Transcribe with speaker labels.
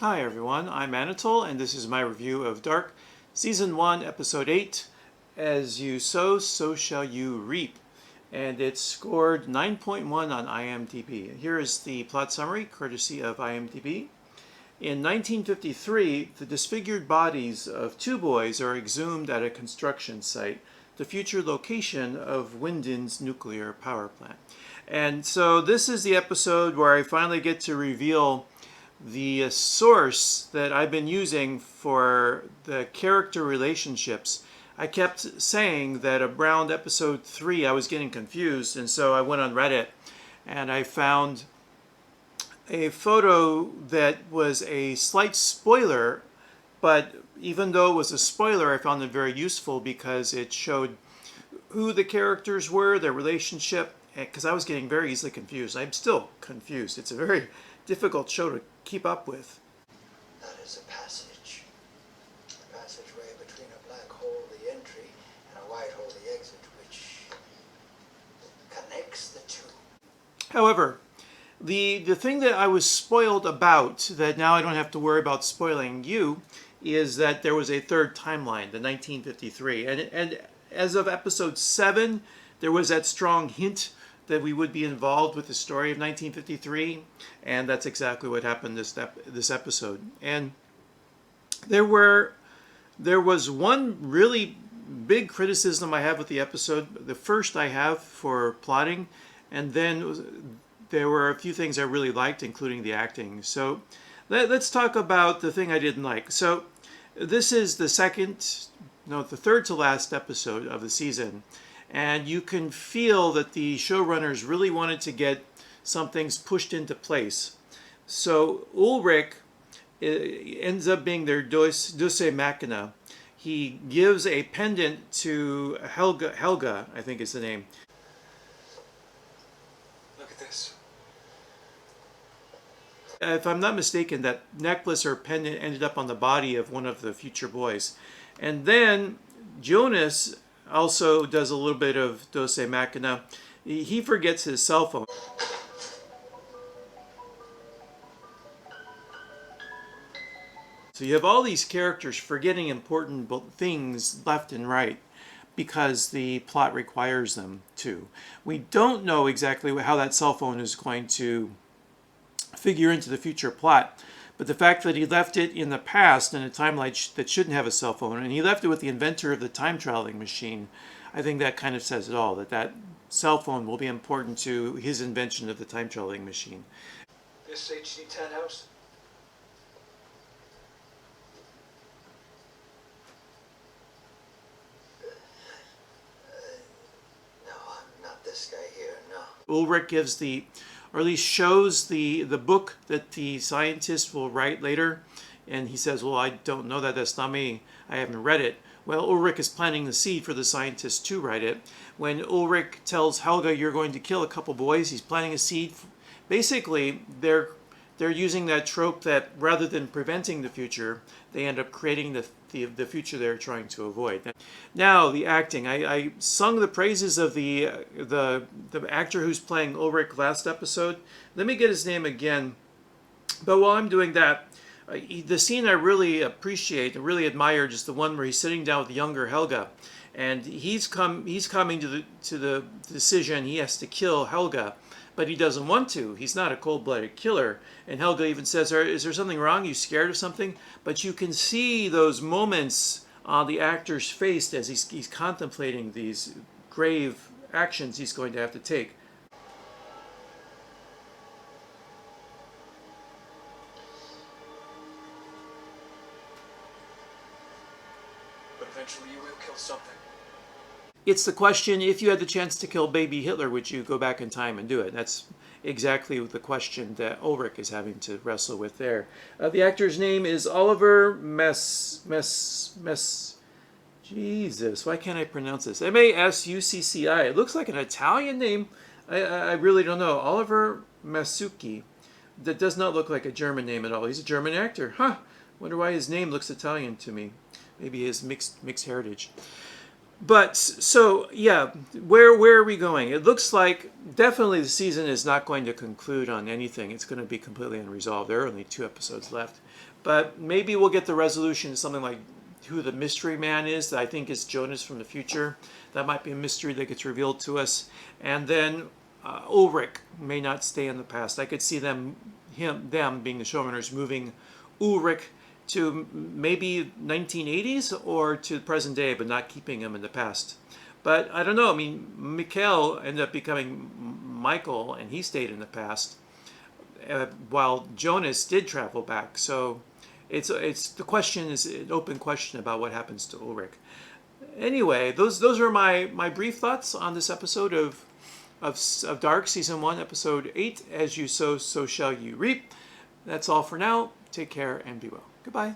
Speaker 1: Hi everyone, I'm Anatole and this is my review of Dark, Season 1, Episode 8, As You Sow, So Shall You Reap. And it scored 9.1 on IMDb. Here is the plot summary, courtesy of IMDb. In 1953, the disfigured bodies of two boys are exhumed at a construction site, the future location of Wyndon's nuclear power plant. And so this is the episode where I finally get to reveal the source that I've been using for the character relationships. I kept saying that around episode 3 I was getting confused, and so I went on Reddit and I found a photo that was a slight spoiler, but even though it was a spoiler, I found it very useful because it showed who the characters were, their relationship, because I was getting very easily confused. I'm still confused. It's a very difficult show to keep up with.
Speaker 2: That is a passageway between a black hole, the entry, and a white hole, the exit, which connects the two.
Speaker 1: However, the thing that I was spoiled about, that now I don't have to worry about spoiling you, is that there was a third timeline, the 1953. And as of episode 7, there was that strong hint that we would be involved with the story of 1953, and that's exactly what happened this episode. And there was one really big criticism I have with the episode. The first I have for plotting, and then there were a few things I really liked, including the acting. So let's talk about the thing I didn't like. So this is the third to last episode of the season. And you can feel that the showrunners really wanted to get some things pushed into place. So Ulrich ends up being their Deus Machina. He gives a pendant to Helga, I think is the name.
Speaker 2: Look at this.
Speaker 1: If I'm not mistaken, that necklace or pendant ended up on the body of one of the future boys. And then Jonas also does a little bit of Deus Machina. He forgets his cell phone. So you have all these characters forgetting important things left and right because the plot requires them to. We don't know exactly how that cell phone is going to figure into the future plot. But the fact that he left it in the past in a timeline that shouldn't have a cell phone, and he left it with the inventor of the time traveling machine, I think that kind of says it all, that cell phone will be important to his invention of the time traveling machine.
Speaker 2: This HD10 house? No, I'm not this guy here, no.
Speaker 1: Ulrich gives or at least shows the book that the scientist will write later. And he says, well, I don't know that. That's not me. I haven't read it. Well, Ulrich is planting the seed for the scientist to write it. When Ulrich tells Helga, you're going to kill a couple boys, he's planting a seed. Basically, they're using that trope that rather than preventing the future, they end up creating the future they're trying to avoid. Now, the acting. I sung the praises of the actor who's playing Ulrich last episode. Let me get his name again. But while I'm doing that, the scene I really appreciate and really admire is the one where he's sitting down with the younger Helga, and he's coming to the decision he has to kill Helga, but he doesn't want to. He's not a cold-blooded killer. And Helga even says, is there something wrong? You scared of something? But you can see those moments on the actor's face as he's contemplating these grave actions he's going to have to take.
Speaker 2: But eventually you will kill something.
Speaker 1: It's the question, if you had the chance to kill baby Hitler, would you go back in time and do it? That's exactly the question that Ulrich is having to wrestle with there. The actor's name is Oliver Jesus, why can't I pronounce this? Masucci. It looks like an Italian name. I really don't know. Oliver Masucci. That does not look like a German name at all. He's a German actor. Huh. Wonder why his name looks Italian to me. Maybe he has mixed heritage. But so yeah, where are we going? It looks like definitely the season is not going to conclude on anything. It's going to be completely unresolved. There are only 2 episodes left. But maybe we'll get the resolution, something like who the mystery man is, that I think is Jonas from the future. That might be a mystery that gets revealed to us. And then Ulrich may not stay in the past. I could see them being the showrunners, moving Ulrich to maybe 1980s or to the present day, but not keeping him in the past. But I don't know. I mean, Mikhail ended up becoming Michael, and he stayed in the past, while Jonas did travel back. So it's the question is an open question about what happens to Ulrich. Anyway, those are my brief thoughts on this episode of Dark Season 1, Episode 8. As you sow, so shall you reap. That's all for now. Take care and be well. Goodbye.